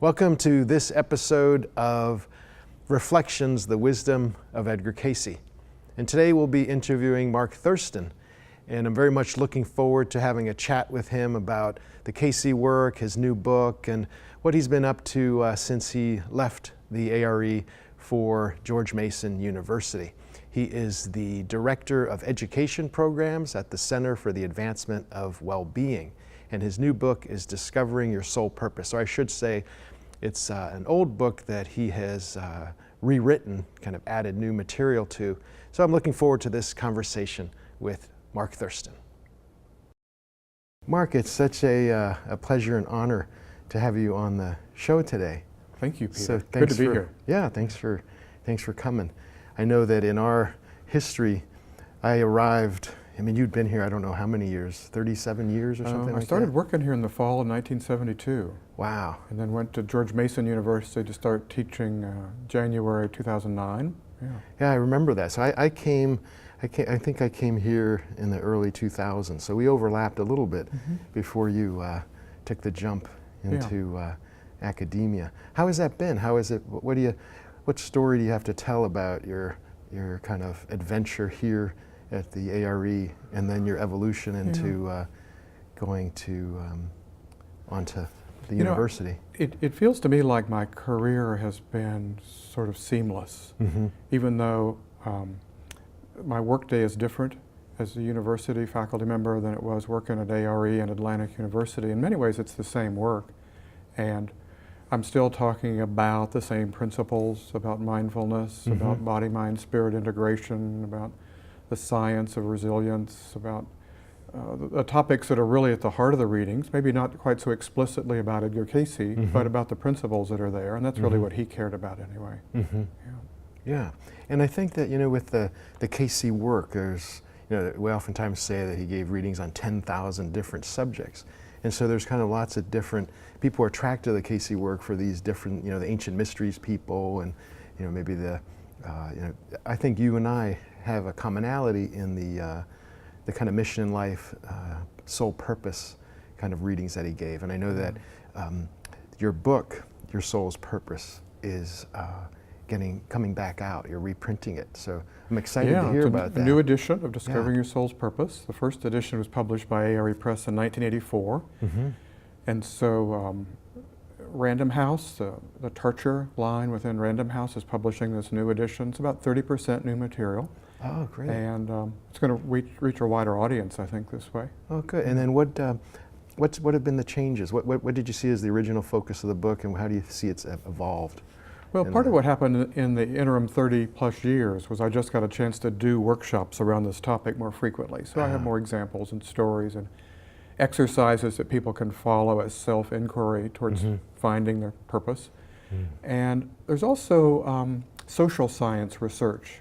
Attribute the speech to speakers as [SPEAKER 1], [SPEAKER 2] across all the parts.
[SPEAKER 1] Welcome to this episode of Reflections, the Wisdom of Edgar Cayce. And today we'll be interviewing Mark Thurston. And I'm very much looking forward to having a chat with him about the Cayce work, his new book, and what he's been up to since he left the A.R.E. for George Mason University. He is the Director of Education Programs at the Center for the Advancement of Well-Being. And his new book is Discovering Your Soul Purpose. Or I should say, it's an old book that he has rewritten, kind of added new material to. So I'm looking forward to this conversation with Mark Thurston. Mark, it's such a pleasure and honor to have you on the show today.
[SPEAKER 2] Thank you, Peter.
[SPEAKER 1] So
[SPEAKER 2] good to be here.
[SPEAKER 1] Yeah, thanks for coming. I know that in our history, I arrived, you'd been here, I don't know how many years, 37 years or something like that?
[SPEAKER 2] I started working here in the fall of 1972.
[SPEAKER 1] Wow.
[SPEAKER 2] And then went to George Mason University to start teaching January 2009.
[SPEAKER 1] Yeah, I remember that. So I think I came here in the early 2000s. So we overlapped a little bit before you took the jump into academia. How has that been? How is it? What story do you have to tell about your kind of adventure here at the A.R.E. and then your evolution into going to onto the university?
[SPEAKER 2] It feels to me like my career has been sort of seamless, even though my workday is different as a university faculty member than it was working at A.R.E. and Atlantic University. In many ways, it's the same work, and I'm still talking about the same principles, about mindfulness, about body-mind-spirit integration, about the science of resilience, about the topics that are really at the heart of the readings, maybe not quite so explicitly about Edgar Cayce, but about the principles that are there, and that's really what he cared about anyway.
[SPEAKER 1] Yeah, and I think that, with the Cayce work, there's, we oftentimes say that he gave readings on 10,000 different subjects. And so there's kind of lots of different, people are attracted to the Cayce work for these different, the ancient mysteries people, and, maybe I think you and I have a commonality in the kind of mission in life, soul purpose kind of readings that he gave. And I know that your book, Your Soul's Purpose, is coming back out. You're reprinting it. So I'm excited to hear about that.
[SPEAKER 2] New edition of Discovering Your Soul's Purpose. The first edition was published by A.R.E. Press in 1984. And so Random House, the Tarcher line within Random House, is publishing this new edition. It's about 30% new material.
[SPEAKER 1] Oh, great.
[SPEAKER 2] And it's going to reach a wider audience, I think, this way.
[SPEAKER 1] Oh, good. And then what have been the changes? What did you see as the original focus of the book, and how do you see it's evolved?
[SPEAKER 2] Well, part of what happened in the interim 30-plus years was I just got a chance to do workshops around this topic more frequently. So I have more examples and stories and exercises that people can follow as self-inquiry towards finding their purpose. And there's also social science research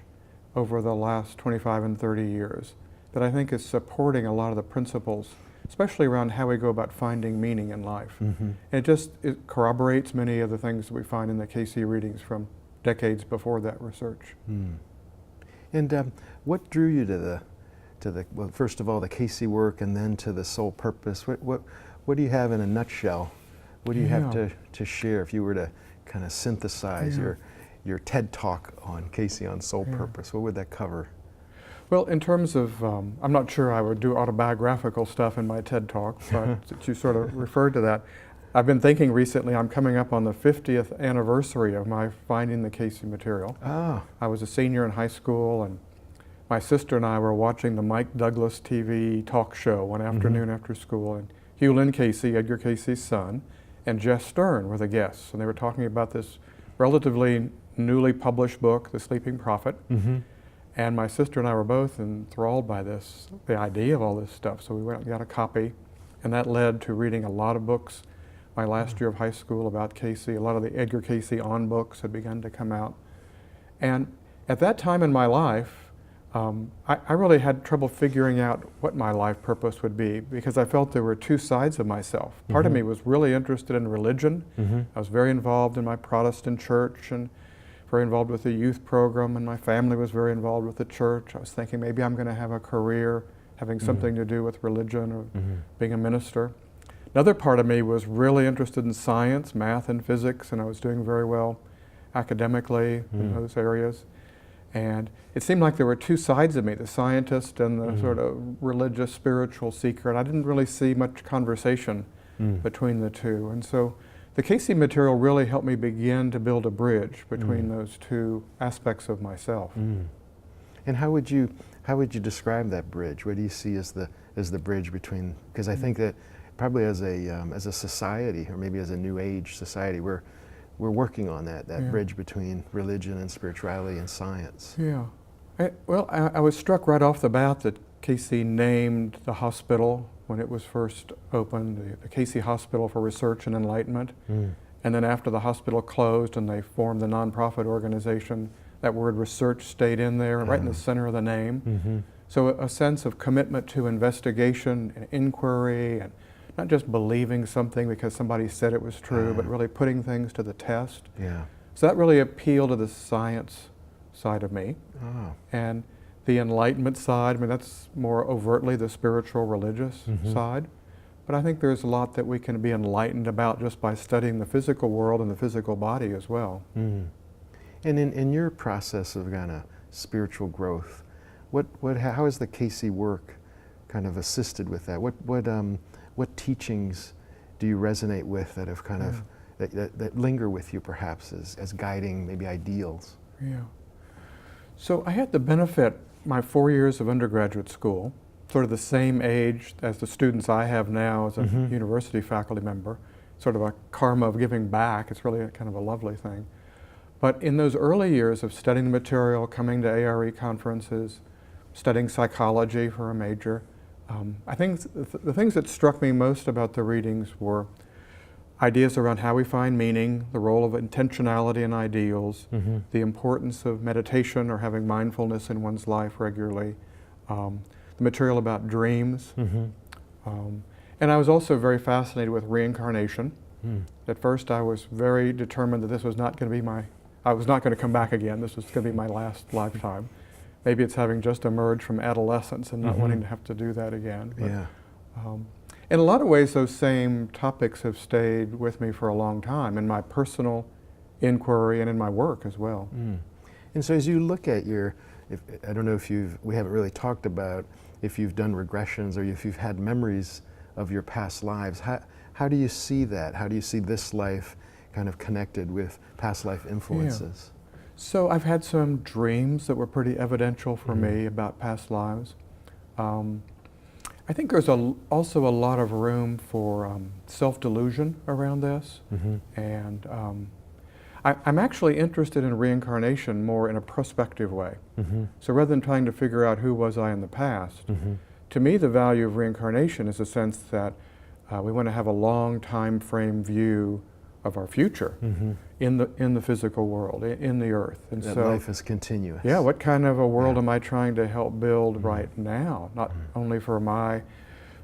[SPEAKER 2] over the last 25 and 30 years that I think is supporting a lot of the principles, especially around how we go about finding meaning in life. And it corroborates many of the things that we find in the Cayce readings from decades before that research.
[SPEAKER 1] And what drew you to well, first of all, the Cayce work, and then to the soul purpose? What do you have in a nutshell? What do you have to share if you were to kind of synthesize your TED Talk on Cayce on soul purpose? What would that cover?
[SPEAKER 2] Well, in terms of, I'm not sure I would do autobiographical stuff in my TED Talk, but you sort of referred to that. I've been thinking recently, I'm coming up on the 50th anniversary of my finding the Cayce material. I was a senior in high school, and my sister and I were watching the Mike Douglas TV talk show one afternoon after school, and Hugh Lynn Cayce, Edgar Cayce's son, and Jess Stern were the guests, and they were talking about this relatively newly published book, The Sleeping Prophet. And my sister and I were both enthralled by this, the idea of all this stuff. So we went and got a copy, and that led to reading a lot of books my last year of high school about Cayce. A lot of the Edgar Cayce on books had begun to come out. And at that time in my life, I really had trouble figuring out what my life purpose would be, because I felt there were two sides of myself. Part of me was really interested in religion. I was very involved in my Protestant church and very involved with the youth program, and my family was very involved with the church. I was thinking maybe I'm going to have a career having something to do with religion or being a minister. Another part of me was really interested in science, math and physics, and I was doing very well academically in those areas. And it seemed like there were two sides of me, the scientist and the sort of religious, spiritual seeker, and I didn't really see much conversation between the two. And so the Cayce material really helped me begin to build a bridge between those two aspects of myself.
[SPEAKER 1] And how would you describe that bridge? What do you see as the bridge between? Because I think that probably as a society, or maybe as a New Age society, we're working on that bridge between religion and spirituality and science.
[SPEAKER 2] Yeah. I was struck right off the bat that Cayce named the hospital when it was first opened, the Cayce Hospital for Research and Enlightenment. And then after the hospital closed and they formed the nonprofit organization, that word research stayed in there, right in the center of the name. So a sense of commitment to investigation and inquiry, and not just believing something because somebody said it was true, but really putting things to the test.
[SPEAKER 1] Yeah.
[SPEAKER 2] So that really appealed to the science side of me. And the enlightenment side, I mean, that's more overtly the spiritual, religious side. But I think there's a lot that we can be enlightened about just by studying the physical world and the physical body as well.
[SPEAKER 1] And in your process of kind of spiritual growth, how has the Cayce work kind of assisted with that? What teachings do you resonate with that have kind of that linger with you perhaps as guiding maybe ideals?
[SPEAKER 2] Yeah. So I had the benefit, my 4 years of undergraduate school, sort of the same age as the students I have now as a university faculty member, sort of a karma of giving back. It's really kind of a lovely thing. But in those early years of studying the material, coming to A.R.E. conferences, studying psychology for a major, I think the things that struck me most about the readings were ideas around how we find meaning, the role of intentionality and ideals, the importance of meditation or having mindfulness in one's life regularly, the material about dreams. And I was also very fascinated with reincarnation. At first I was very determined that this was not going to be I was not going to come back again. This was going to be my last lifetime. Maybe it's having just emerged from adolescence and not wanting to have to do that again. But, in a lot of ways, those same topics have stayed with me for a long time in my personal inquiry and in my work as well.
[SPEAKER 1] And so as you look at I don't know if we haven't really talked about if you've done regressions or if you've had memories of your past lives. How do you see that? How do you see this life kind of connected with past life influences?
[SPEAKER 2] So I've had some dreams that were pretty evidential for me about past lives. I think there's also a lot of room for self-delusion around this. And I'm actually interested in reincarnation more in a prospective way. So rather than trying to figure out who was I in the past, to me the value of reincarnation is a sense that we want to have a long time frame view of our future in the physical world, in the earth. And
[SPEAKER 1] that
[SPEAKER 2] so
[SPEAKER 1] life is continuous.
[SPEAKER 2] Yeah, what kind of a world am I trying to help build right now? Not only for my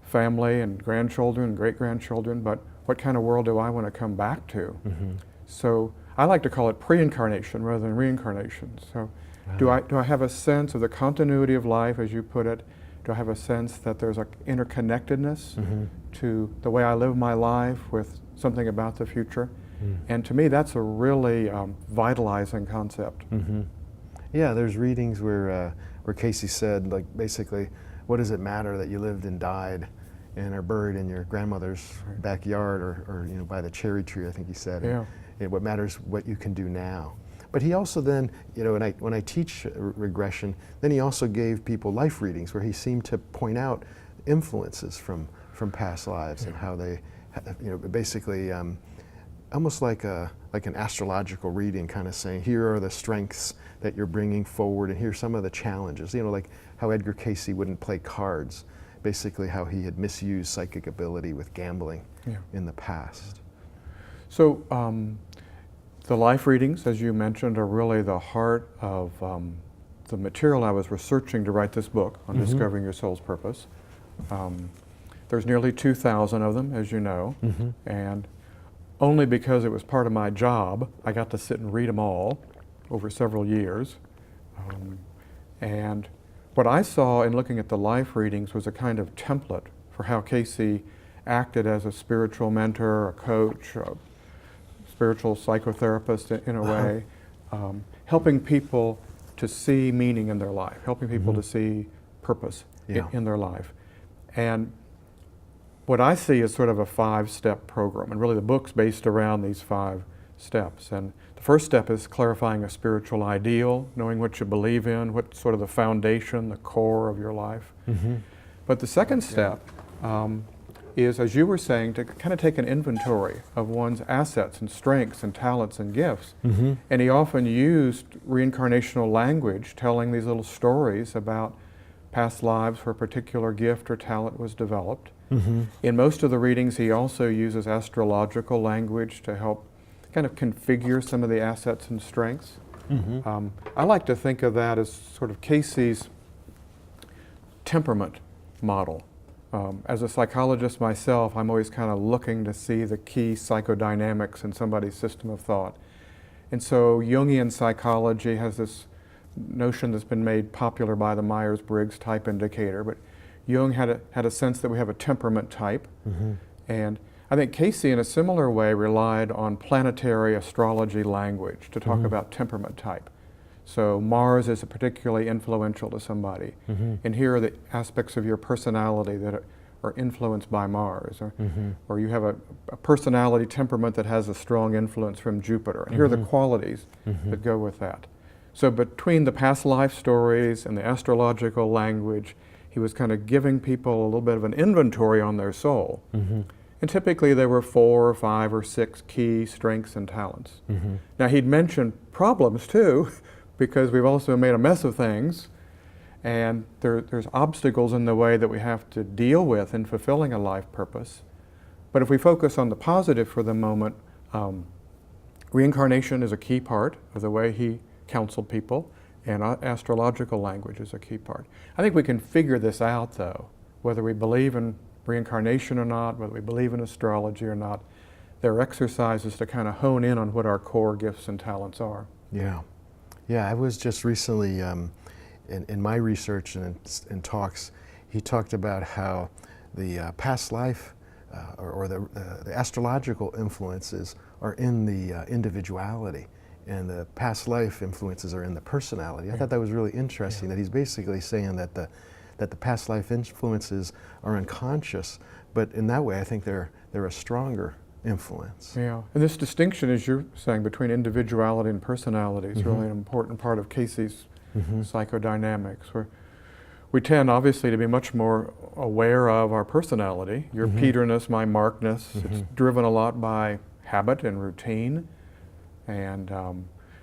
[SPEAKER 2] family and grandchildren and great-grandchildren, but what kind of world do I want to come back to? So I like to call it pre-incarnation rather than reincarnation. So do I have a sense of the continuity of life, as you put it? Do I have a sense that there's an interconnectedness to the way I live my life with something about the future? And to me, that's a really vitalizing concept.
[SPEAKER 1] Yeah, there's readings where Cayce said, like, basically, what does it matter that you lived and died and are buried in your grandmother's backyard or by the cherry tree, I think he said. And what matters what you can do now. But he also then, when I teach regression, then he also gave people life readings where he seemed to point out influences from past lives and how they, basically almost like an astrological reading, kind of saying, here are the strengths that you're bringing forward and here's some of the challenges. Like how Edgar Cayce wouldn't play cards, basically how he had misused psychic ability with gambling in the past.
[SPEAKER 2] So the life readings, as you mentioned, are really the heart of the material I was researching to write this book on discovering your soul's purpose. There's nearly 2,000 of them, as you know, and only because it was part of my job, I got to sit and read them all over several years. And what I saw in looking at the life readings was a kind of template for how Cayce acted as a spiritual mentor, a coach, a spiritual psychotherapist in a way, helping people to see meaning in their life, helping people to see purpose in their life. And what I see is sort of a 5-step program, and really the book's based around these 5 steps. And the first step is clarifying a spiritual ideal, knowing what you believe in, what's sort of the foundation, the core of your life. But the second step is, as you were saying, to kind of take an inventory of one's assets and strengths and talents and gifts. And he often used reincarnational language, telling these little stories about past lives where a particular gift or talent was developed. In most of the readings, he also uses astrological language to help kind of configure some of the assets and strengths. I like to think of that as sort of Cayce's temperament model. As a psychologist myself, I'm always kind of looking to see the key psychodynamics in somebody's system of thought. And so Jungian psychology has this notion that's been made popular by the Myers-Briggs type indicator, but Jung had a sense that we have a temperament type. And I think Cayce, in a similar way, relied on planetary astrology language to talk about temperament type. So Mars is particularly influential to somebody. And here are the aspects of your personality that are influenced by Mars. Or you have a personality temperament that has a strong influence from Jupiter. And here are the qualities that go with that. So between the past life stories and the astrological language, he was kind of giving people a little bit of an inventory on their soul. And typically there were 4 or 5 or 6 key strengths and talents. Now he'd mentioned problems too, because we've also made a mess of things, and there's obstacles in the way that we have to deal with in fulfilling a life purpose. But if we focus on the positive for the moment, reincarnation is a key part of the way he counseled people, and astrological language is a key part. I think we can figure this out, though, whether we believe in reincarnation or not, whether we believe in astrology or not. There are exercises to kind of hone in on what our core gifts and talents are.
[SPEAKER 1] Yeah, I was just recently, in my research and in talks, he talked about how the past life or the astrological influences are in the individuality, and the past life influences are in the personality. I thought that was really interesting, that he's basically saying that the past life influences are unconscious, but in that way I think they're a stronger influence.
[SPEAKER 2] And this distinction, as you're saying, between individuality and personality is really an important part of Cayce's psychodynamics, where we tend obviously to be much more aware of our personality, your Peterness, my Markness. It's driven a lot by habit and routine, and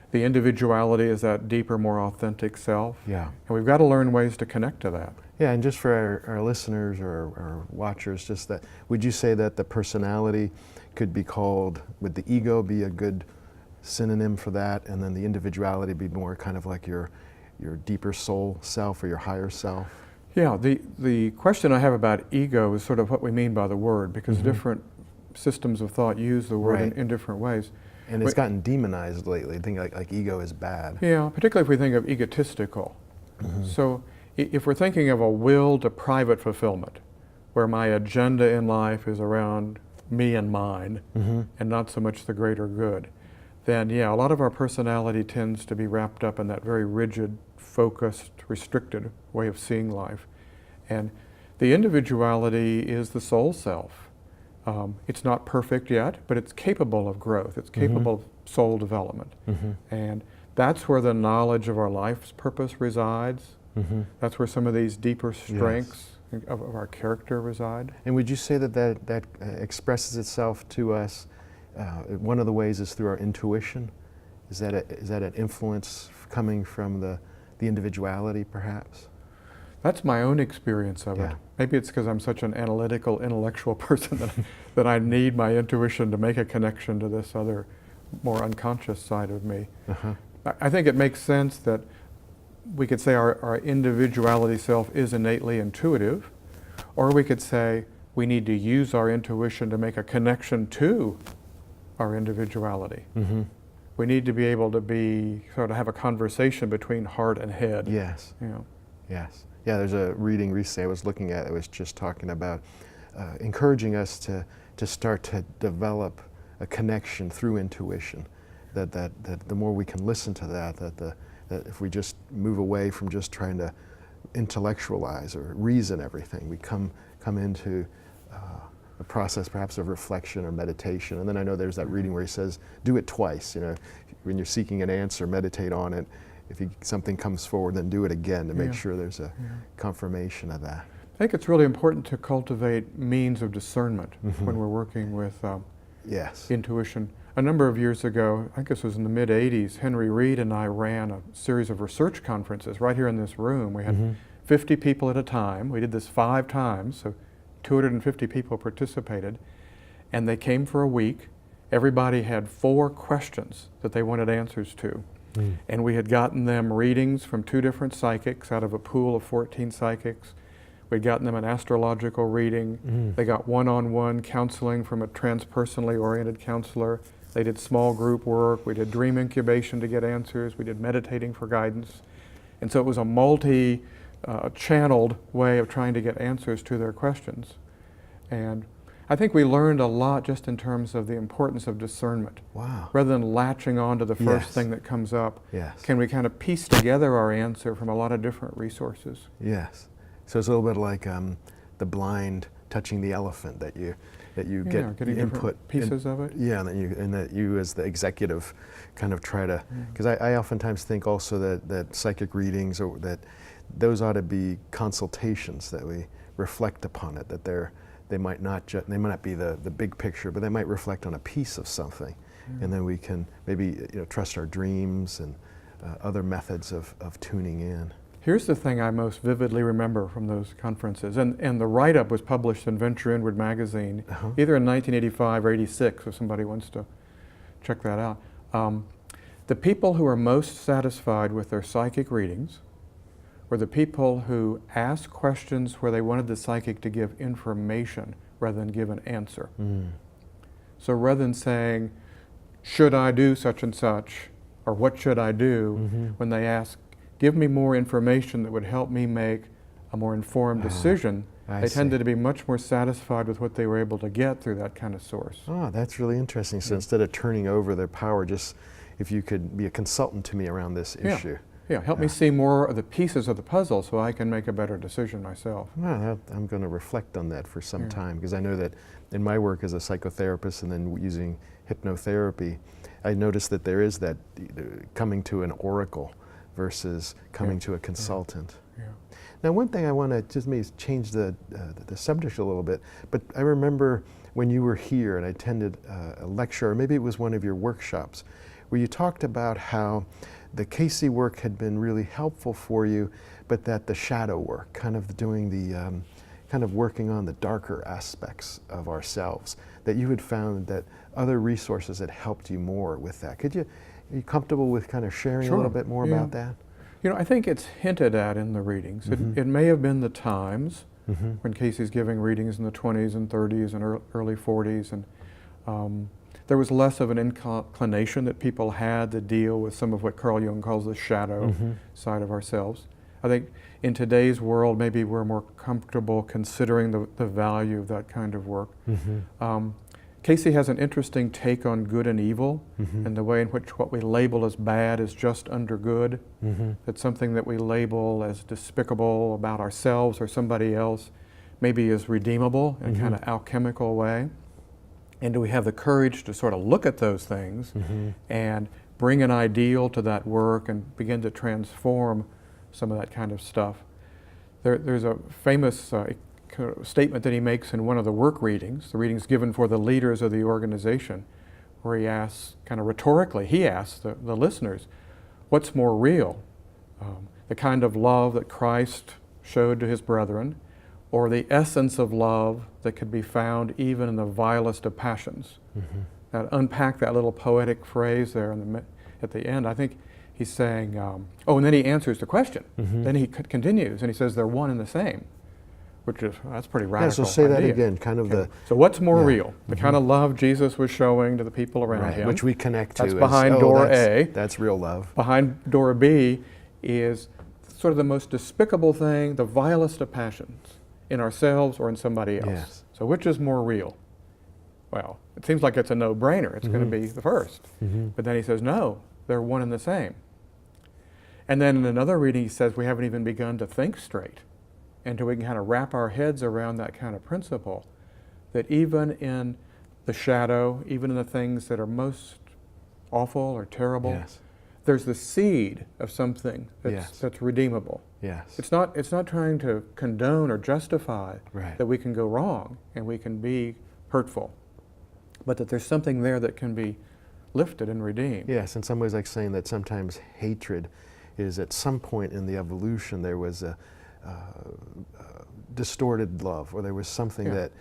[SPEAKER 2] the individuality is that deeper, more authentic self. And we've got to learn ways to connect to that.
[SPEAKER 1] And just for our listeners or our watchers, just that, would you say that the personality could be called, would the ego be a good synonym for that, and then the individuality be more kind of like your deeper soul self or your higher self?
[SPEAKER 2] The question I have about ego is sort of what we mean by the word, because different systems of thought use the word in different ways.
[SPEAKER 1] And it's gotten demonized lately. I think like ego is bad.
[SPEAKER 2] Particularly if we think of egotistical. So if we're thinking of a will to private fulfillment, where my agenda in life is around me and mine, and not so much the greater good, then a lot of our personality tends to be wrapped up in that very rigid, focused, restricted way of seeing life. And the individuality is the soul self. It's not perfect yet, but it's capable of growth. It's capable of soul development. And that's where the knowledge of our life's purpose resides. That's where some of these deeper strengths of our character reside.
[SPEAKER 1] And would you say that expresses itself to us, one of the ways is through our intuition? Is that an influence coming from the individuality, perhaps?
[SPEAKER 2] That's my own experience of it. Maybe it's because I'm such an analytical, intellectual person that I need my intuition to make a connection to this other, more unconscious side of me. I think it makes sense that we could say our individuality self is innately intuitive, or we could say we need to use our intuition to make a connection to our individuality. We need to be able to sort of have a conversation between heart and head.
[SPEAKER 1] Yes. Yeah, there's a reading recently I was looking at, it was just talking about encouraging us to start to develop a connection through intuition. That the more we can listen to that if we just move away from just trying to intellectualize or reason everything, we come into a process perhaps of reflection or meditation. And then I know there's that reading where he says, do it twice. You know, when you're seeking an answer, meditate on it. If something comes forward, then do it again to make sure there's a confirmation of that.
[SPEAKER 2] I think it's really important to cultivate means of discernment when we're working with intuition. A number of years ago, I think this was in the mid-'80s, Henry Reed and I ran a series of research conferences right here in this room. We had 50 people at a time. We did this 5 times, so 250 people participated, and they came for a week. Everybody had 4 questions that they wanted answers to. And we had gotten them readings from 2 different psychics out of a pool of 14 psychics. We'd gotten them an astrological reading. They got one-on-one counseling from a transpersonally oriented counselor. They did small group work. We did dream incubation to get answers. We did meditating for guidance. And so it was a multi-channeled way of trying to get answers to their questions. And I think we learned a lot just in terms of the importance of discernment.
[SPEAKER 1] Wow.
[SPEAKER 2] Rather than latching on to the first thing that comes up, can we kind of piece together our answer from a lot of different resources?
[SPEAKER 1] Yes. So it's a little bit like the blind touching the elephant, that you get
[SPEAKER 2] getting
[SPEAKER 1] input
[SPEAKER 2] pieces of it.
[SPEAKER 1] Yeah, and that you as the executive kind of try to, because I oftentimes think also that psychic readings, or that those ought to be consultations, that we reflect upon it, that they might not be the big picture, but they might reflect on a piece of something, and then we can maybe trust our dreams and other methods of tuning in.
[SPEAKER 2] Here's the thing I most vividly remember from those conferences, and the write-up was published in Venture Inward magazine, either in 1985 or 86, if somebody wants to check that out. The people who are most satisfied with their psychic readings were the people who asked questions where they wanted the psychic to give information rather than give an answer. So rather than saying, should I do such and such, or what should I do, when they ask, give me more information that would help me make a more informed decision, they tended to be much more satisfied with what they were able to get through that kind of source.
[SPEAKER 1] Oh, that's really interesting. So instead of turning over their power, just if you could be a consultant to me around this issue.
[SPEAKER 2] Yeah, help me see more of the pieces of the puzzle so I can make a better decision myself.
[SPEAKER 1] Well, I'm going to reflect on that for some time, because I know that in my work as a psychotherapist and then using hypnotherapy, I noticed that there is that coming to an oracle versus coming to a consultant. Now, one thing I want to just maybe change the subject a little bit, but I remember when you were here and I attended a lecture, or maybe it was one of your workshops, where you talked about how the Cayce work had been really helpful for you, but that the shadow work, kind of doing the, kind of working on the darker aspects of ourselves, that you had found that other resources had helped you more with that. Are you comfortable with kind of sharing a little bit more about that?
[SPEAKER 2] You know, I think it's hinted at in the readings. It may have been the times when Cayce's giving readings in the 20s and 30s and early 40s, and there was less of an inclination that people had to deal with some of what Carl Jung calls the shadow side of ourselves. I think in today's world, maybe we're more comfortable considering the value of that kind of work. Cayce has an interesting take on good and evil, and the way in which what we label as bad is just under good. That something that we label as despicable about ourselves or somebody else maybe is redeemable in a kind of alchemical way. And do we have the courage to sort of look at those things and bring an ideal to that work and begin to transform some of that kind of stuff? There's a famous statement that he makes in one of the work readings, the readings given for the leaders of the organization, where he asks, kind of rhetorically, he asks the listeners, what's more real? The kind of love that Christ showed to his brethren, or the essence of love that could be found even in the vilest of passions? Now, unpack that little poetic phrase there at the end. I think he's saying, and then he answers the question. Then he continues, and he says they're one and the same, which is, that's pretty radical.
[SPEAKER 1] Yeah, so say
[SPEAKER 2] idea.
[SPEAKER 1] that again, kind of the...
[SPEAKER 2] So what's more real? The kind of love Jesus was showing to the people around him.
[SPEAKER 1] Which we connect to.
[SPEAKER 2] That's behind door A.
[SPEAKER 1] That's real love.
[SPEAKER 2] Behind door B is sort of the most despicable thing, the vilest of passions in ourselves or in somebody else. So which is more real? Well, it seems like it's a no-brainer. It's going to be the first. But then he says, no, they're one and the same. And then in another reading, he says we haven't even begun to think straight until we can kind of wrap our heads around that kind of principle, that even in the shadow, even in the things that are most awful or terrible, there's the seed of something that's redeemable. It's not trying to condone or justify that we can go wrong and we can be hurtful, but that there's something there that can be lifted and redeemed.
[SPEAKER 1] Yes, in some ways like saying that sometimes hatred is at some point in the evolution there was a distorted love, or there was something that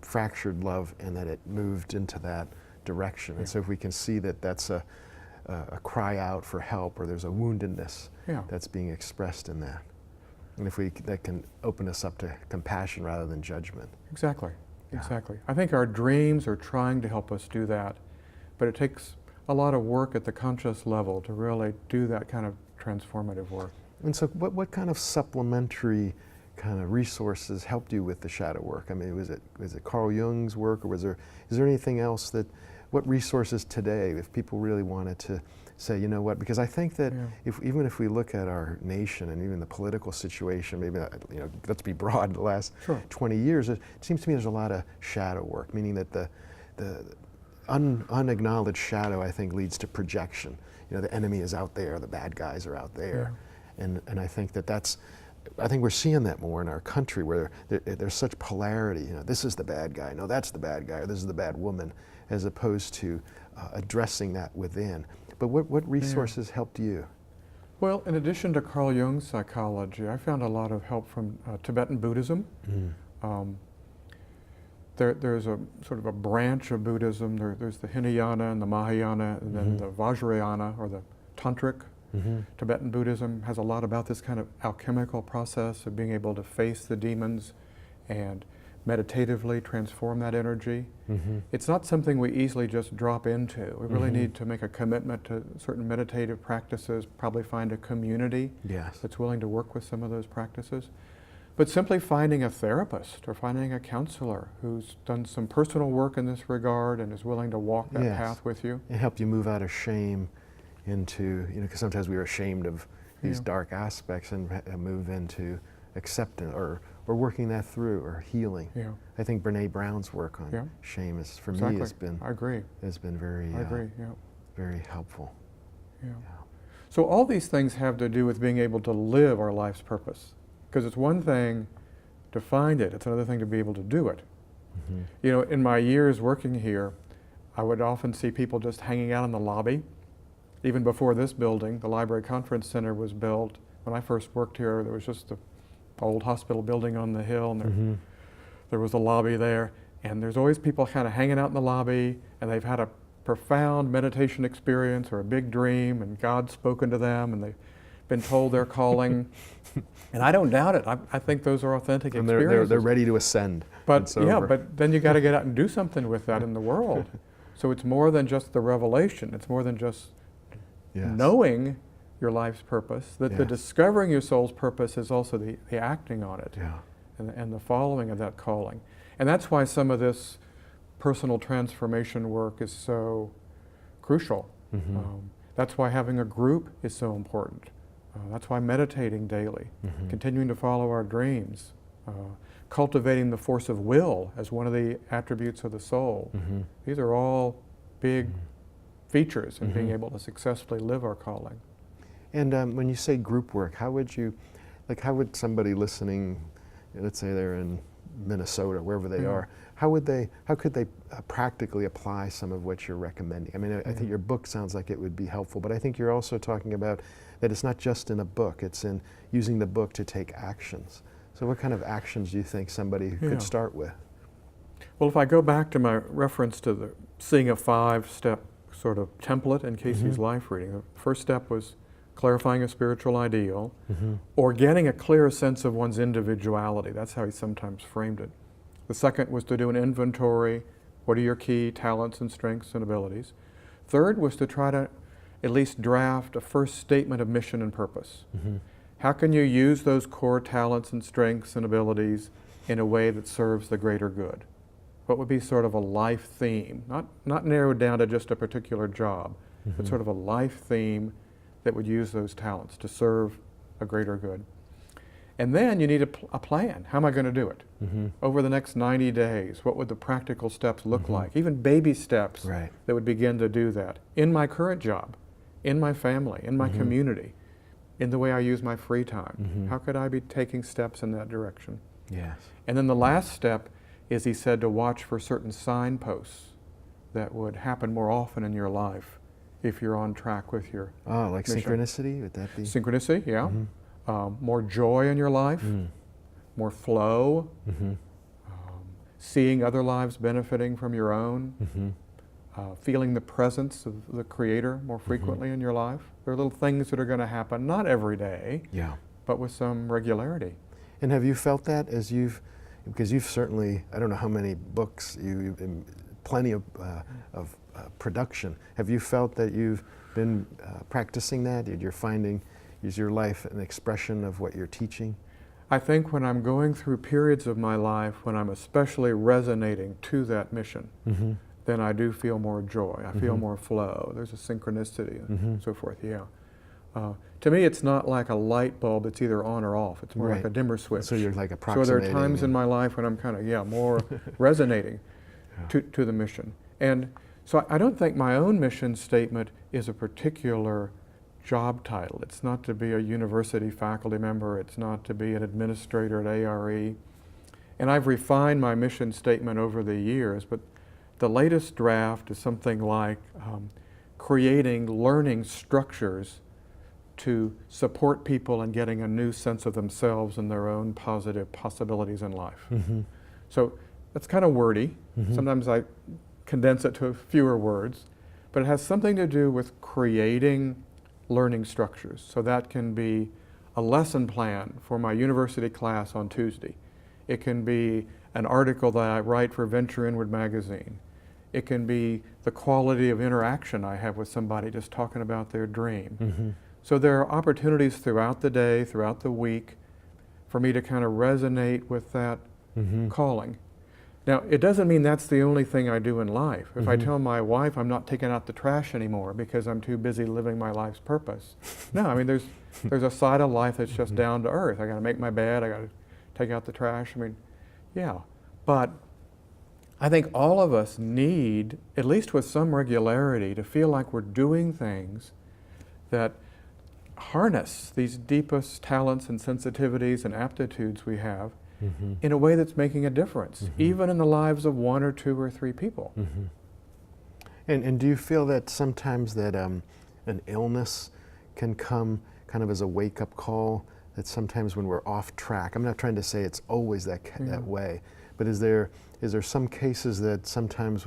[SPEAKER 1] fractured love and that it moved into that direction. And so if we can see that that's a cry out for help, or there's a woundedness that's being expressed in that. And if that can open us up to compassion rather than judgment.
[SPEAKER 2] Exactly. I think our dreams are trying to help us do that, but it takes a lot of work at the conscious level to really do that kind of transformative work.
[SPEAKER 1] And so what kind of supplementary kind of resources helped you with the shadow work? I mean, was it Carl Jung's work, or is there anything else what resources today, if people really wanted to say, you know what, because I think that even if we look at our nation and even the political situation, maybe, let's be broad, the last 20 years, it seems to me there's a lot of shadow work, meaning that the unacknowledged shadow, I think, leads to projection. The enemy is out there, the bad guys are out there. And I think I think we're seeing that more in our country, where there's such polarity. This is the bad guy, no, that's the bad guy, or this is the bad woman, as opposed to addressing that within. But what resources helped you?
[SPEAKER 2] Well, in addition to Carl Jung's psychology, I found a lot of help from Tibetan Buddhism. There's a sort of a branch of Buddhism. There's the Hinayana and the Mahayana, and then the Vajrayana, or the Tantric. Tibetan Buddhism has a lot about this kind of alchemical process of being able to face the demons and meditatively transform that energy. It's not something we easily just drop into. We really need to make a commitment to certain meditative practices, probably find a community that's willing to work with some of those practices. But simply finding a therapist or finding a counselor who's done some personal work in this regard and is willing to walk that path with you.
[SPEAKER 1] It helped you move out of shame into, because sometimes we are ashamed of these dark aspects, and move into acceptance or working that through, or healing. I think Brene Brown's work on shame for me has been very very helpful.
[SPEAKER 2] So all these things have to do with being able to live our life's purpose, because it's one thing to find it, it's another thing to be able to do it. In my years working here, I would often see people just hanging out in the lobby. Even before this building, the Library Conference Center was built. When I first worked here, there was just the old hospital building on the hill, and there was a lobby there. And there's always people kind of hanging out in the lobby, and they've had a profound meditation experience or a big dream, and God's spoken to them, and they've been told their calling. And I don't doubt it. I think those are authentic experiences.
[SPEAKER 1] They're ready to ascend.
[SPEAKER 2] But but then you got to get out and do something with that in the world. So it's more than just the revelation. It's more than just knowing your life's purpose. That the discovering your soul's purpose is also the acting on it, and the following of that calling. And that's why some of this personal transformation work is so crucial. That's why having a group is so important. That's why meditating daily, continuing to follow our dreams, cultivating the force of will as one of the attributes of the soul. These are all big features in being able to successfully live our calling.
[SPEAKER 1] And when you say group work, how would somebody listening, let's say they're in Minnesota, wherever they are, how could they practically apply some of what you're recommending? I mean, I think your book sounds like it would be helpful, but I think you're also talking about that it's not just in a book, it's in using the book to take actions. So what kind of actions do you think somebody could start with?
[SPEAKER 2] Well, if I go back to my reference to seeing a 5-step sort of template in Cayce's life reading, the first step was clarifying a spiritual ideal, or getting a clear sense of one's individuality. That's how he sometimes framed it. The second was to do an inventory. What are your key talents and strengths and abilities? Third was to try to at least draft a first statement of mission and purpose. How can you use those core talents and strengths and abilities in a way that serves the greater good? What would be sort of a life theme? Not narrowed down to just a particular job, but sort of a life theme that would use those talents to serve a greater good. And then you need a plan. How am I going to do it? Over the next 90 days, what would the practical steps look like? Even baby steps that would begin to do that. In my current job, in my family, in my community, in the way I use my free time. How could I be taking steps in that direction?
[SPEAKER 1] Yes.
[SPEAKER 2] And then the last step is, he said, to watch for certain signposts that would happen more often in your life if you're on track with your
[SPEAKER 1] like
[SPEAKER 2] mission.
[SPEAKER 1] synchronicity, would that be?
[SPEAKER 2] Synchronicity, yeah. More joy in your life, more flow, seeing other lives benefiting from your own, feeling the presence of the Creator more frequently in your life. There are little things that are going to happen, not every day, but with some regularity.
[SPEAKER 1] And have you felt that because you've certainly, I don't know how many books, plenty of production. Have you felt that you've been practicing that? You're finding, is your life an expression of what you're teaching?
[SPEAKER 2] I think when I'm going through periods of my life when I'm especially resonating to that mission, then I do feel more joy. I feel more flow. There's a synchronicity and so forth, to me, it's not like a light bulb that's either on or off. It's more like a dimmer switch.
[SPEAKER 1] So you're like approximating.
[SPEAKER 2] So there are times in my life when I'm kind of, more resonating to the mission. And so I don't think my own mission statement is a particular job title. It's not to be a university faculty member. It's not to be an administrator at A.R.E. And I've refined my mission statement over the years, but the latest draft is something like creating learning structures to support people in getting a new sense of themselves and their own positive possibilities in life. So that's kind of wordy. Sometimes I condense it to fewer words, but it has something to do with creating learning structures. So that can be a lesson plan for my university class on Tuesday. It can be an article that I write for Venture Inward magazine. It can be the quality of interaction I have with somebody just talking about their dream. So there are opportunities throughout the day, throughout the week, for me to kind of resonate with that calling. Now, it doesn't mean that's the only thing I do in life. If I tell my wife I'm not taking out the trash anymore because I'm too busy living my life's purpose. No, I mean, there's a side of life that's just down to earth. I got to make my bed, I got to take out the trash. I mean, but I think all of us need, at least with some regularity, to feel like we're doing things that harness these deepest talents and sensitivities and aptitudes we have in a way that's making a difference, even in the lives of 1 or 2 or 3 people.
[SPEAKER 1] And do you feel that sometimes that an illness can come kind of as a wake-up call, that sometimes when we're off track, I'm not trying to say it's always that way, but is there some cases that sometimes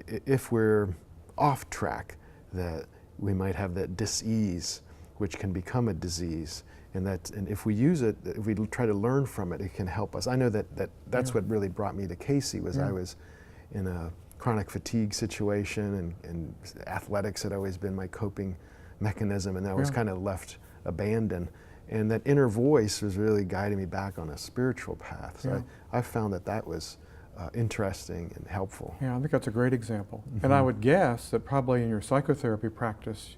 [SPEAKER 1] if we're off track, that we might have that dis-ease, which can become a disease, and if we use it, if we try to learn from it, it can help us. I know that's what really brought me to Cayce, was I was in a chronic fatigue situation, and athletics had always been my coping mechanism, and that was kind of left abandoned. And that inner voice was really guiding me back on a spiritual path. So I found that was interesting and helpful.
[SPEAKER 2] Yeah, I think that's a great example. And I would guess that probably in your psychotherapy practice,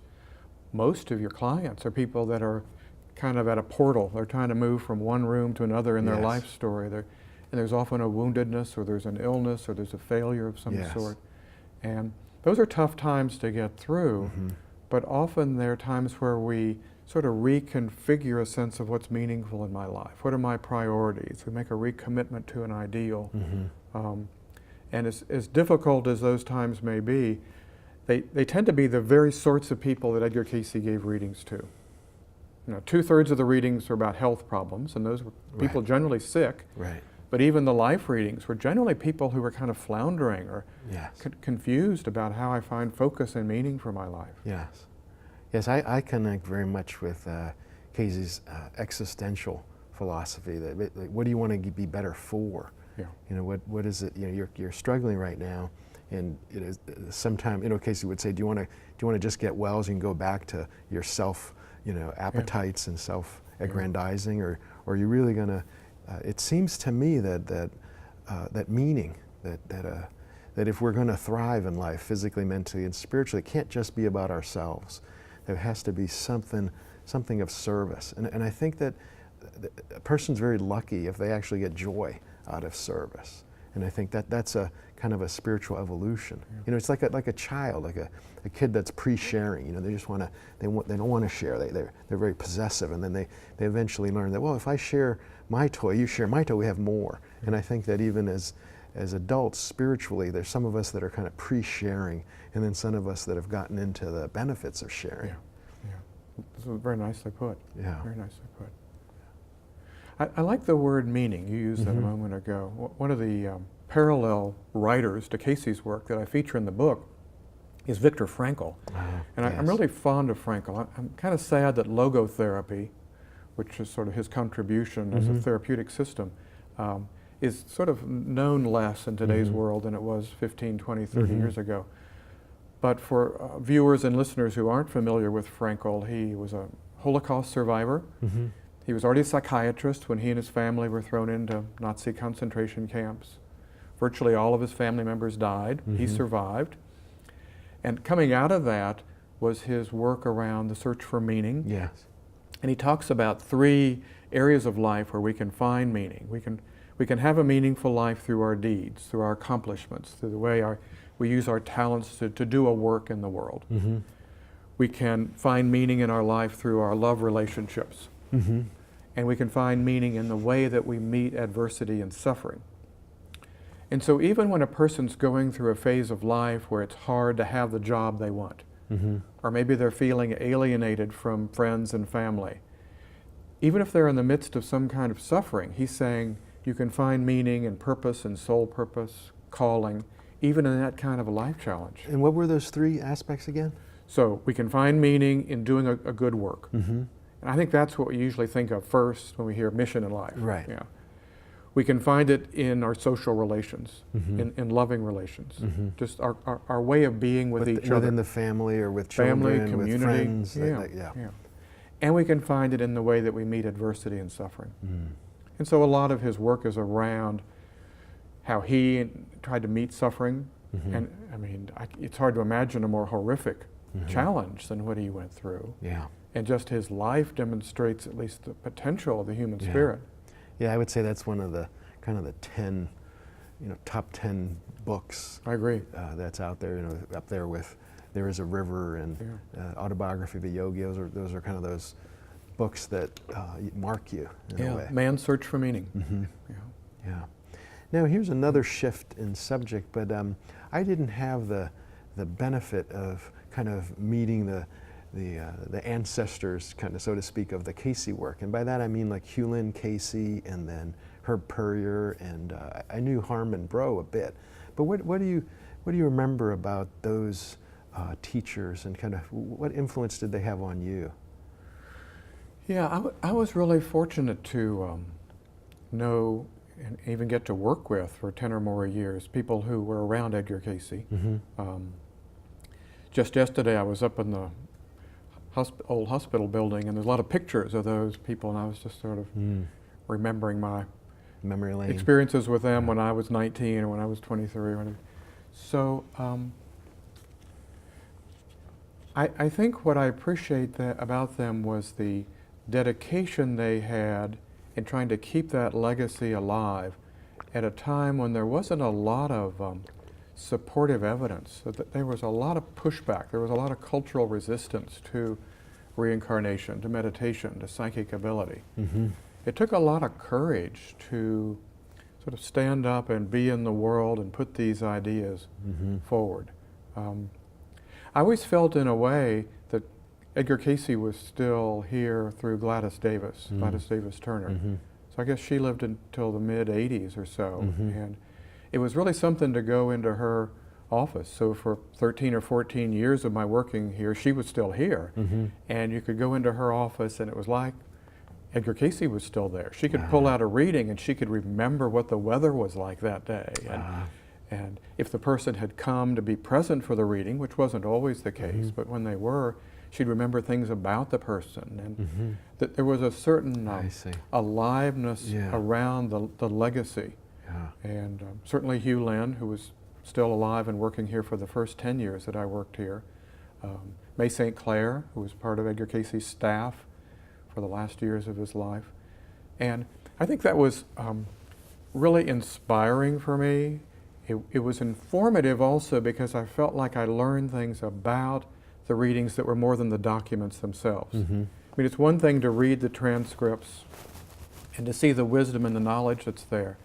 [SPEAKER 2] most of your clients are people that are kind of at a portal. They're trying to move from one room to another in their life story. And there's often a woundedness, or there's an illness, or there's a failure of some sort. And those are tough times to get through, but often there are times where we sort of reconfigure a sense of what's meaningful in my life. What are my priorities? We make a recommitment to an ideal. And as difficult as those times may be, they tend to be the very sorts of people that Edgar Cayce gave readings to. 2/3 of the readings were about health problems, and those were people generally sick. But even the life readings were generally people who were kind of floundering or confused about how I find focus and meaning for my life.
[SPEAKER 1] Yes, I connect very much with Cayce's existential philosophy. That what do you want to be better for? What is it? You're struggling right now, and sometimes Cayce would say, do you want to just get well, so you can go back to your self, appetites and self-aggrandizing, or are you really going to? It seems to me that meaning, that if we're going to thrive in life, physically, mentally, and spiritually, it can't just be about ourselves. There has to be something of service. And I think that a person's very lucky if they actually get joy out of service. And I think that that's a kind of a spiritual evolution. Yeah. You know, it's like a child, like a kid that's pre-sharing. You know, they just want to, they don't want to share. They're very possessive, and then they eventually learn that, well, if I share my toy, you share my toy, we have more. Yeah. And I think that even as adults, spiritually, there's some of us that are kind of pre-sharing, and then some of us that have gotten into the benefits of sharing.
[SPEAKER 2] Yeah, yeah. This was very nicely put.
[SPEAKER 1] Yeah.
[SPEAKER 2] Very nicely put. I like the word meaning. You used that a moment ago. One of the parallel writers to Cayce's work that I feature in the book is Viktor Frankl. And
[SPEAKER 1] yes.
[SPEAKER 2] I'm really fond of Frankl. I'm kind of sad that logotherapy, which is sort of his contribution as a therapeutic system, is sort of known less in today's world than it was 15, 20, 30 years ago. But for viewers and listeners who aren't familiar with Frankl, he was a Holocaust survivor. He was already a psychiatrist when he and his family were thrown into Nazi concentration camps. Virtually all of his family members died. He survived. And coming out of that was his work around the search for meaning.
[SPEAKER 1] Yes.
[SPEAKER 2] And he talks about 3 areas of life where we can find meaning. We can have a meaningful life through our deeds, through our accomplishments, through the way we use our talents to do a work in the world. We can find meaning in our life through our love relationships. And we can find meaning in the way that we meet adversity and suffering. And so even when a person's going through a phase of life where it's hard to have the job they want, or maybe they're feeling alienated from friends and family, even if they're in the midst of some kind of suffering, he's saying you can find meaning and purpose and soul purpose, calling, even in that kind of a life challenge.
[SPEAKER 1] And what were those 3 aspects again?
[SPEAKER 2] So we can find meaning in doing a good work. And I think that's what we usually think of first when we hear mission in life.
[SPEAKER 1] Right.
[SPEAKER 2] Yeah. We can find it in our social relations, in loving relations, just our way of being with each other.
[SPEAKER 1] Within the family or with children,
[SPEAKER 2] family, community,
[SPEAKER 1] with friends.
[SPEAKER 2] yeah. And we can find it in the way that we meet adversity and suffering. And so a lot of his work is around how he tried to meet suffering. And I mean, it's hard to imagine a more horrific challenge than what he went through.
[SPEAKER 1] Yeah.
[SPEAKER 2] And just his life demonstrates at least the potential of the human spirit.
[SPEAKER 1] Yeah, I would say that's one of the kind of the 10, top 10 books.
[SPEAKER 2] I agree.
[SPEAKER 1] That's out there, up there with There Is a River and Autobiography of a Yogi. Those are kind of those books that mark you in a way.
[SPEAKER 2] Man's Search for Meaning.
[SPEAKER 1] Yeah. Now here's another shift in subject, but I didn't have the benefit of kind of meeting the ancestors, kind of, so to speak, of the Cayce work. And by that I mean like Hughlin Cayce and then Herb Puryear, and I knew Harmon Brough a bit. But what do you remember about those teachers, and kind of what influence did they have on you?
[SPEAKER 2] Yeah, I was really fortunate to know and even get to work with for 10 or more years people who were around Edgar Cayce. Just yesterday I was up in the old hospital building, and there's a lot of pictures of those people, and I was just sort of remembering my
[SPEAKER 1] memory lane
[SPEAKER 2] experiences with them when I was 19 or when I was 23 or whatever. So I think what I appreciate about them was the dedication they had in trying to keep that legacy alive at a time when there wasn't a lot of supportive evidence. So that there was a lot of pushback. There was a lot of cultural resistance to reincarnation, to meditation, to psychic ability. It took a lot of courage to sort of stand up and be in the world and put these ideas forward. I always felt in a way that Edgar Cayce was still here through Gladys Davis, Gladys Davis Turner. So I guess she lived until the mid-'80s or so. And it was really something to go into her office. So for 13 or 14 years of my working here, she was still here. And you could go into her office and it was like Edgar Cayce was still there. She could pull out a reading and she could remember what the weather was like that day. And if the person had come to be present for the reading, which wasn't always the case, but when they were, she'd remember things about the person. And that there was a certain aliveness around the legacy. And certainly Hugh Lynn, who was still alive and working here for the first 10 years that I worked here. May St. Clair, who was part of Edgar Cayce's staff for the last years of his life. And I think that was really inspiring for me. It was informative also because I felt like I learned things about the readings that were more than the documents themselves. I mean, it's one thing to read the transcripts and to see the wisdom and the knowledge that's there.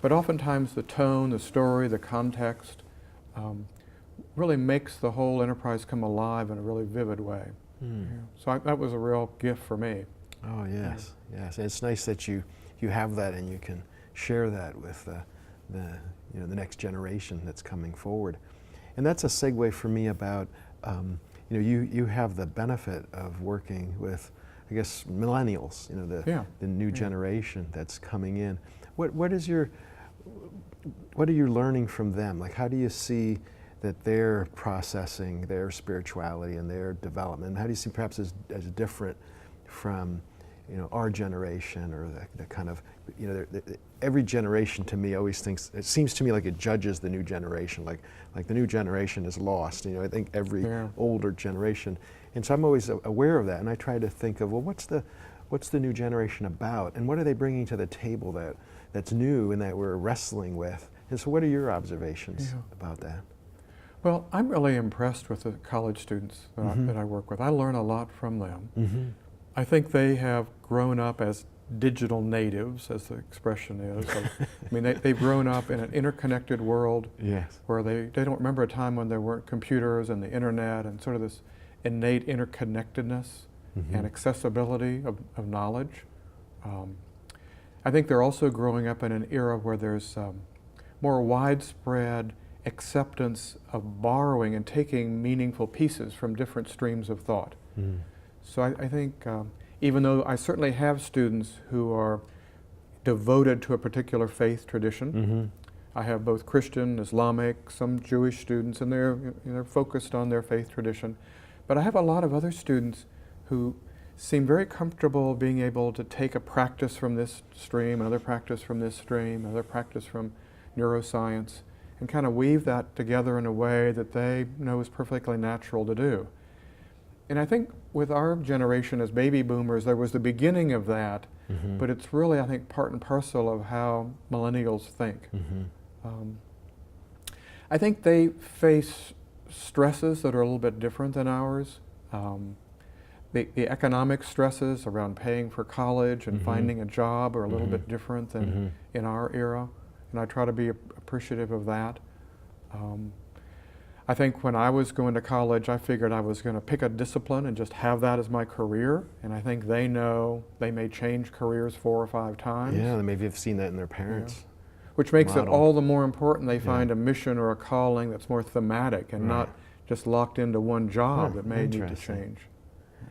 [SPEAKER 2] But oftentimes the tone, the story, the context really makes the whole enterprise come alive in a really vivid way. So that was a real gift for me.
[SPEAKER 1] Oh, yes, yes. It's nice that you have that and you can share that with the next generation that's coming forward. And that's a segue for me about, you have the benefit of working with, I guess, millennials, the new generation that's coming in. What are you learning from them? Like, how do you see that they're processing their spirituality and their development? How do you see perhaps as different from, our generation, or the kind of, every generation to me always thinks, it seems to me like it judges the new generation, like the new generation is lost. I think every older generation, and so I'm always aware of that, and I try to think of, well, what's the new generation about, and what are they bringing to the table that's new and that we're wrestling with? And so what are your observations about that?
[SPEAKER 2] Well, I'm really impressed with the college students that I work with. I learn a lot from them. I think they have grown up as digital natives, as the expression is. I mean, they've grown up in an interconnected world where they don't remember a time when there weren't computers and the internet and sort of this innate interconnectedness and accessibility of knowledge. I think they're also growing up in an era where there's more widespread acceptance of borrowing and taking meaningful pieces from different streams of thought. So I think even though I certainly have students who are devoted to a particular faith tradition, I have both Christian, Islamic, some Jewish students, and they're focused on their faith tradition. But I have a lot of other students who seem very comfortable being able to take a practice from this stream, another practice from this stream, another practice from neuroscience, and kind of weave that together in a way that they know is perfectly natural to do. And I think with our generation as baby boomers, there was the beginning of that, but it's really, I think, part and parcel of how millennials think. I think they face stresses that are a little bit different than ours. The economic stresses around paying for college and finding a job are a little bit different than in our era, and I try to be appreciative of that. I think when I was going to college, I figured I was going to pick a discipline and just have that as my career, and I think they know they may change careers 4 or 5 times.
[SPEAKER 1] Yeah, they maybe have seen that in their parents.
[SPEAKER 2] Which makes it all the more important they find a mission or a calling that's more thematic and not just locked into one job that may need to change.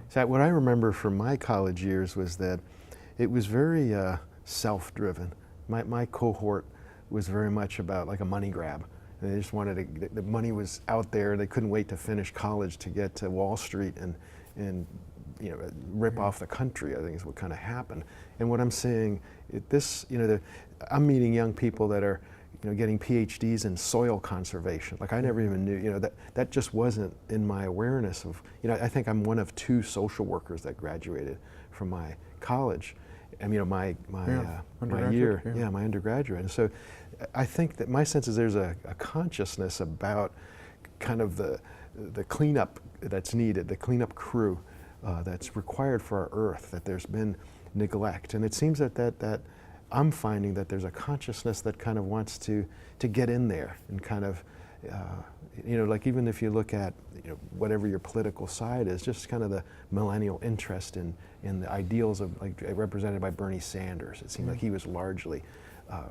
[SPEAKER 1] So what I remember from my college years was that it was very self-driven. My cohort was very much about like a money grab. They just wanted to, the money was out there. They couldn't wait to finish college to get to Wall Street and rip off the country, I think is what kind of happened. And what I'm saying, I'm meeting young people that are getting PhDs in soil conservation. Like I never even knew, that just wasn't in my awareness of, I think I'm one of 2 social workers that graduated from my college. I mean, my year, my undergraduate. And so I think that my sense is there's a consciousness about kind of the cleanup that's needed, the cleanup crew that's required for our Earth, that there's been neglect. And it seems that I'm finding that there's a consciousness that kind of wants to get in there and kind of, like even if you look at whatever your political side is, just kind of the millennial interest in the ideals of, like represented by Bernie Sanders. It seemed like he was largely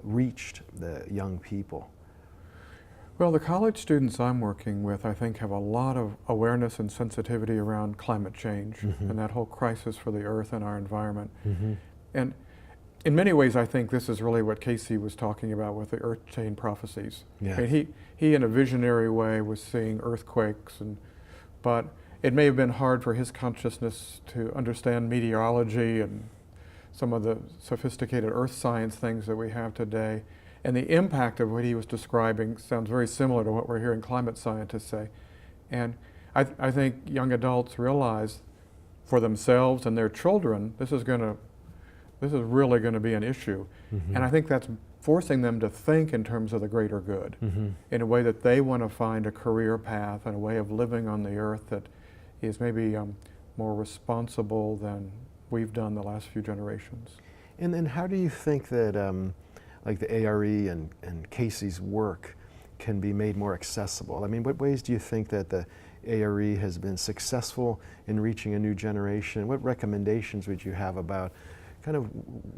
[SPEAKER 1] reached the young people.
[SPEAKER 2] Well, the college students I'm working with, I think, have a lot of awareness and sensitivity around climate change and that whole crisis for the Earth and our environment. And in many ways, I think this is really what Cayce was talking about with the Earth chain prophecies. I mean, he in a visionary way was seeing earthquakes, but it may have been hard for his consciousness to understand meteorology and some of the sophisticated earth science things that we have today. And the impact of what he was describing sounds very similar to what we're hearing climate scientists say. And I think young adults realize for themselves and their children, this is really going to be an issue. And I think that's forcing them to think in terms of the greater good, in a way that they want to find a career path and a way of living on the earth that is maybe more responsible than we've done the last few generations.
[SPEAKER 1] And then how do you think that like the A.R.E. and Cayce's work can be made more accessible? I mean, what ways do you think that the A.R.E. has been successful in reaching a new generation? What recommendations would you have about kind of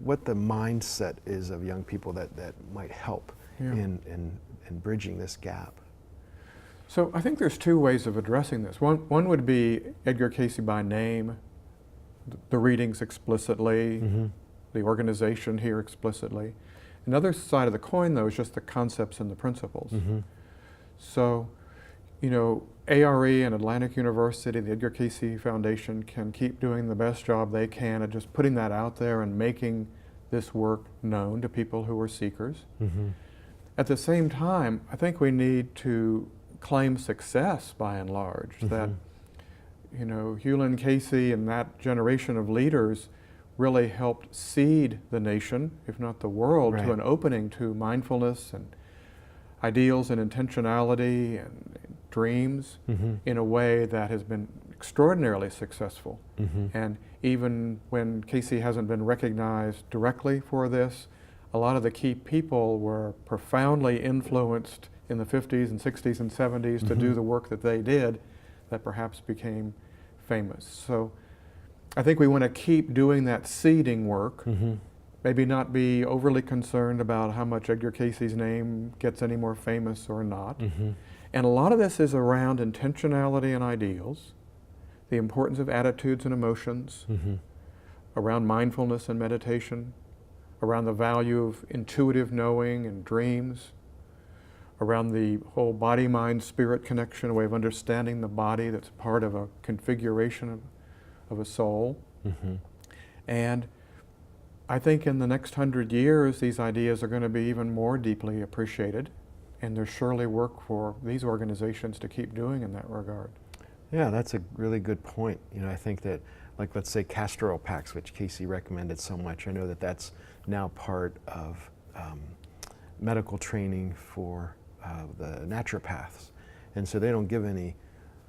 [SPEAKER 1] what the mindset is of young people that might help in bridging this gap?
[SPEAKER 2] So I think there's two ways of addressing this. One would be Edgar Cayce by name, the readings explicitly, the organization here explicitly. Another side of the coin, though, is just the concepts and the principles. So, you know, A.R.E. and Atlantic University, the Edgar Cayce Foundation can keep doing the best job they can at just putting that out there and making this work known to people who are seekers. At the same time, I think we need to claim success by and large, that, you know, Hewlin Cayce and that generation of leaders really helped seed the nation, if not the world, to an opening to mindfulness and ideals and intentionality and dreams in a way that has been extraordinarily successful. And even when Cayce hasn't been recognized directly for this, a lot of the key people were profoundly influenced in the 50s and 60s and 70s to do the work that they did that perhaps became famous. So I think we want to keep doing that seeding work, maybe not be overly concerned about how much Edgar Cayce's name gets any more famous or not. And a lot of this is around intentionality and ideals, the importance of attitudes and emotions, around mindfulness and meditation, around the value of intuitive knowing and dreams, around the whole body-mind-spirit connection, a way of understanding the body that's part of a configuration of a soul. And I think in the next 100 years, these ideas are going to be even more deeply appreciated, and there's surely work for these organizations to keep doing in that regard.
[SPEAKER 1] Yeah, that's a really good point. You know, I think that, like, let's say castor packs, which Cayce recommended so much, I know that that's now part of medical training for the naturopaths. And so they don't give any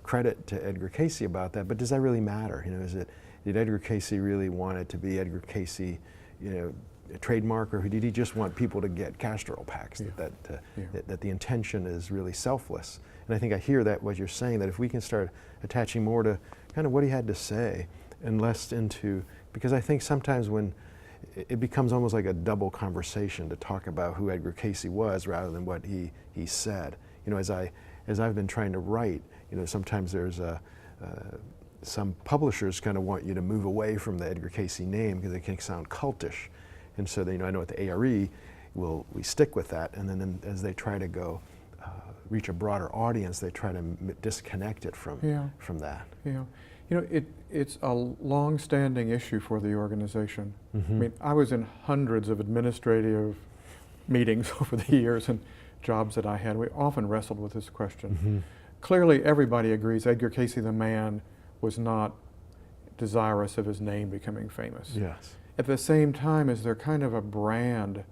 [SPEAKER 1] credit to Edgar Cayce about that, but does that really matter? You know, did Edgar Cayce really want it to be Edgar Cayce, you know, a trademark, or did he just want people to get castor packs? That the intention is really selfless. And I think I hear that what you're saying, that if we can start attaching more to kind of what he had to say and less into, because I think sometimes when it becomes almost like a double conversation to talk about who Edgar Cayce was rather than what he said. You know, as I've been trying to write, you know, sometimes there's some publishers kind of want you to move away from the Edgar Cayce name because it can sound cultish. And so they, you know, I know at the A.R.E. we stick with that, and then as they try to go reach a broader audience, they try to disconnect it from that.
[SPEAKER 2] Yeah, you know, it's a long-standing issue for the organization. I mean, I was in hundreds of administrative meetings over the years and jobs that I had. We often wrestled with this question. Clearly, everybody agrees Edgar Cayce the man was not desirous of his name becoming famous.
[SPEAKER 1] Yes.
[SPEAKER 2] At the same time, is there kind of a brand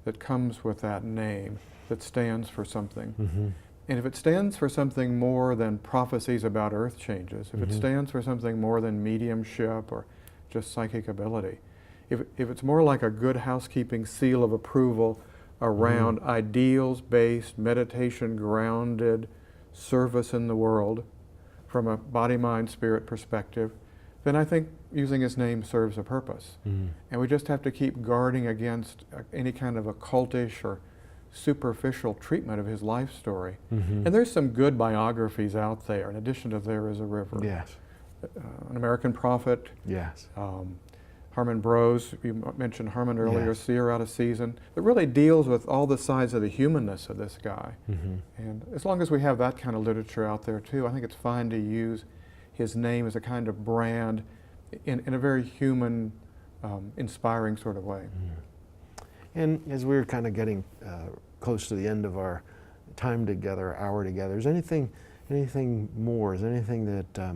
[SPEAKER 2] that comes with that name that stands for something? And if it stands for something more than prophecies about earth changes, if it stands for something more than mediumship or just psychic ability, if it's more like a good housekeeping seal of approval around ideals-based, meditation-grounded service in the world from a body-mind-spirit perspective, then I think using his name serves a purpose. And we just have to keep guarding against any kind of occultish or superficial treatment of his life story. And there's some good biographies out there, in addition to There Is a River.
[SPEAKER 1] Yes.
[SPEAKER 2] An American Prophet.
[SPEAKER 1] Yes.
[SPEAKER 2] Harmon Brose, you mentioned Harmon earlier, Seer Out of Season. It really deals with all the sides of the humanness of this guy. And as long as we have that kind of literature out there too, I think it's fine to use his name as a kind of brand in a very human, inspiring sort of way.
[SPEAKER 1] And as we're kind of getting close to the end of our time together, hour together, is anything more? Is there anything that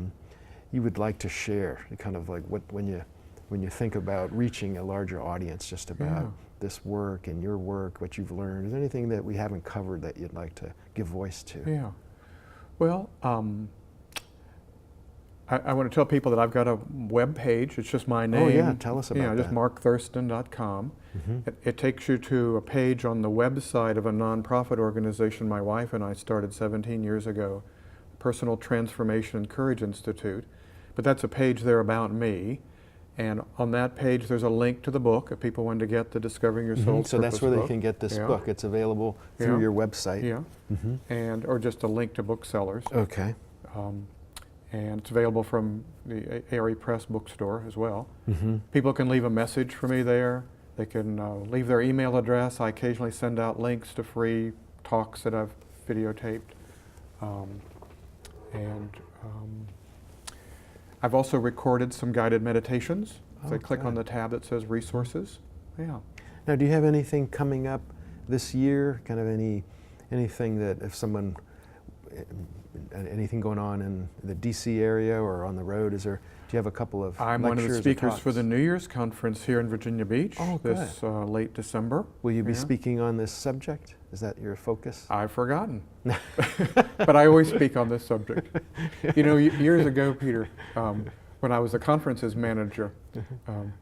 [SPEAKER 1] you would like to share? Kind of like when you think about reaching a larger audience, just about this work and your work, what you've learned. Is there anything that we haven't covered that you'd like to give voice to?
[SPEAKER 2] Yeah. Well, I want to tell people that I've got a web page. It's just my name.
[SPEAKER 1] Oh yeah, tell us about that.
[SPEAKER 2] Just markthurston.com. It takes you to a page on the website of a nonprofit organization my wife and I started 17 years ago, Personal Transformation and Courage Institute. But that's a page there about me. And on that page, there's a link to the book if people want to get the Discovering Your Soul's
[SPEAKER 1] So that's
[SPEAKER 2] Purpose
[SPEAKER 1] where
[SPEAKER 2] book.
[SPEAKER 1] they can get this book. It's available through your website.
[SPEAKER 2] And or just a link to booksellers.
[SPEAKER 1] Okay.
[SPEAKER 2] And it's available from the A.R.E. Press bookstore as well. People can leave a message for me there. They can leave their email address. I occasionally send out links to free talks that I've videotaped. I've also recorded some guided meditations. So I click on the tab that says resources. Yeah.
[SPEAKER 1] Now, do you have anything coming up this year? Kind of anything that if someone, anything going on in the DC area or on the road? Do you have a couple of
[SPEAKER 2] I'm one of the speakers for the New Year's conference here in Virginia Beach this late December.
[SPEAKER 1] Will you be speaking on this subject? Is that your focus?
[SPEAKER 2] I've forgotten. But I always speak on this subject. You know, years ago, Peter, when I was a conferences manager,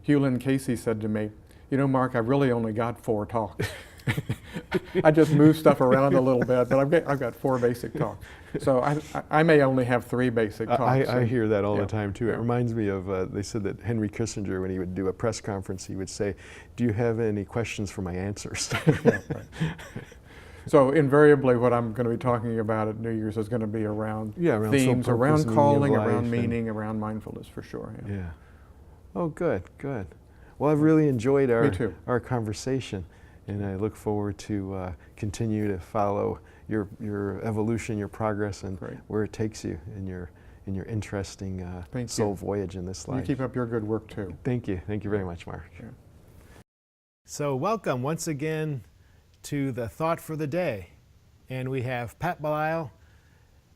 [SPEAKER 2] Edgar Cayce said to me, "You know, Mark, I've really only got 4 talks." I just move stuff around a little bit, but I've got 4 basic talks. So I may only have 3 basic talks.
[SPEAKER 1] I hear that all the time too. It reminds me of, they said that Henry Kissinger, when he would do a press conference, he would say, "Do you have any questions for my answers?"
[SPEAKER 2] So invariably what I'm going to be talking about at New Year's is going to be around themes, around calling, around meaning, around mindfulness for sure.
[SPEAKER 1] Yeah. Oh, good. Well, I've really enjoyed our conversation. And I look forward to continue to follow your evolution, your progress, and where it takes you in your interesting soul voyage in this life.
[SPEAKER 2] You keep up your good work too.
[SPEAKER 1] Thank you. Thank you very much, Mark.
[SPEAKER 2] Sure.
[SPEAKER 1] So welcome once again to the Thought for the Day. And we have Pat Belisle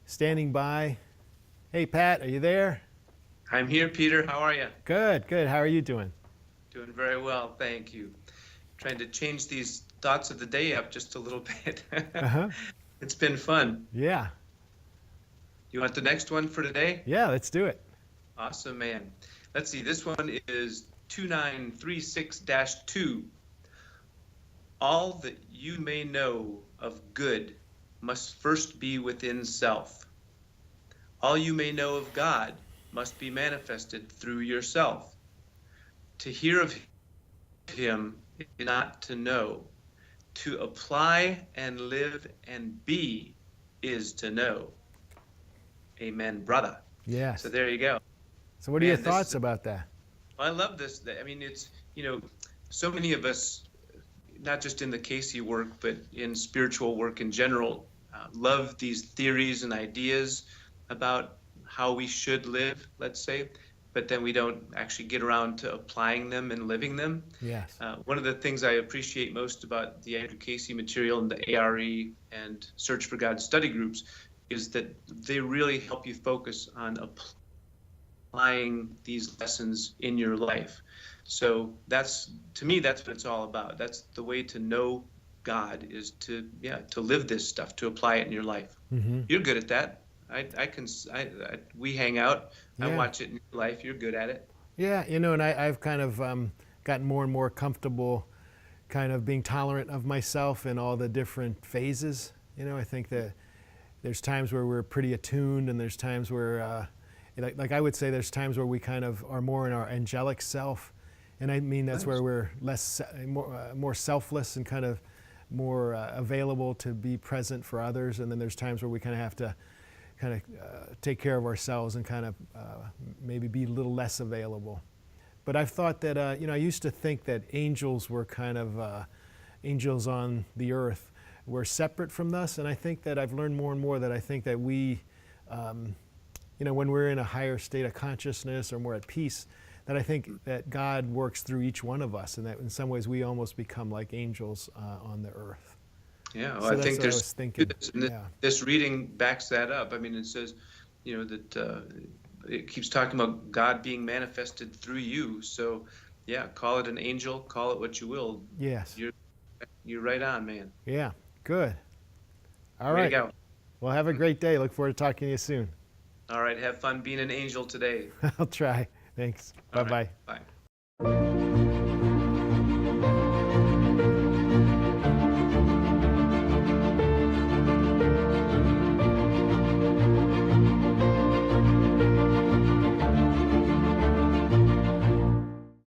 [SPEAKER 1] standing by. Hey, Pat, are you there?
[SPEAKER 3] I'm here, Peter. How are you?
[SPEAKER 1] Good. How are you doing?
[SPEAKER 3] Doing very well, thank you. Trying to change these thoughts of the day up just a little bit. It's been fun.
[SPEAKER 1] Yeah.
[SPEAKER 3] You want the next one for today?
[SPEAKER 1] Yeah, let's do it.
[SPEAKER 3] Awesome, man. Let's see, this one is 2936-2. All that you may know of good must first be within self. All you may know of God must be manifested through yourself. To hear of Him is not to know. To apply and live and be is to know. Amen, brother.
[SPEAKER 1] Yes.
[SPEAKER 3] So there you go.
[SPEAKER 1] So what are your thoughts about that?
[SPEAKER 3] Well, I love this. I mean, it's, so many of us, not just in the Cayce work, but in spiritual work in general, love these theories and ideas about how we should live, let's say, but then we don't actually get around to applying them and living them.
[SPEAKER 1] Yes.
[SPEAKER 3] One of the things I appreciate most about the Edgar Cayce material and the A.R.E. and Search for God study groups is that they really help you focus on applying these lessons in your life. So to me, that's what it's all about. That's the way to know God, is to live this stuff, to apply it in your life. Mm-hmm. You're good at that. We hang out. Yeah. I watch it in your life. You're good at it.
[SPEAKER 1] Yeah, and I've kind of gotten more and more comfortable kind of being tolerant of myself in all the different phases. I think that there's times where we're pretty attuned, and there's times where, like I would say, there's times where we kind of are more in our angelic self. And I mean, that's where we're more selfless and kind of more available to be present for others. And then there's times where we kind of have to take care of ourselves and kind of maybe be a little less available. But I've thought that, I used to think that angels were kind of angels on the earth were separate from us. And I think that I've learned more and more that I think that we, when we're in a higher state of consciousness or more at peace, that I think that God works through each one of us, and that in some ways we almost become like angels on the earth.
[SPEAKER 3] Yeah, well,
[SPEAKER 1] So
[SPEAKER 3] I
[SPEAKER 1] that's
[SPEAKER 3] think
[SPEAKER 1] what I
[SPEAKER 3] there's
[SPEAKER 1] was thinking.
[SPEAKER 3] this reading backs that up. I mean, it says, that it keeps talking about God being manifested through you. So, yeah, call it an angel, call it what you will.
[SPEAKER 1] Yes.
[SPEAKER 3] You're right on, man.
[SPEAKER 1] Yeah. Good. All
[SPEAKER 3] Way
[SPEAKER 1] right.
[SPEAKER 3] to go.
[SPEAKER 1] Well, have a great day. Look forward to talking to you soon.
[SPEAKER 3] All right, have fun being an angel today.
[SPEAKER 1] I'll try. Thanks.
[SPEAKER 3] All
[SPEAKER 1] Bye-bye.
[SPEAKER 3] right, bye.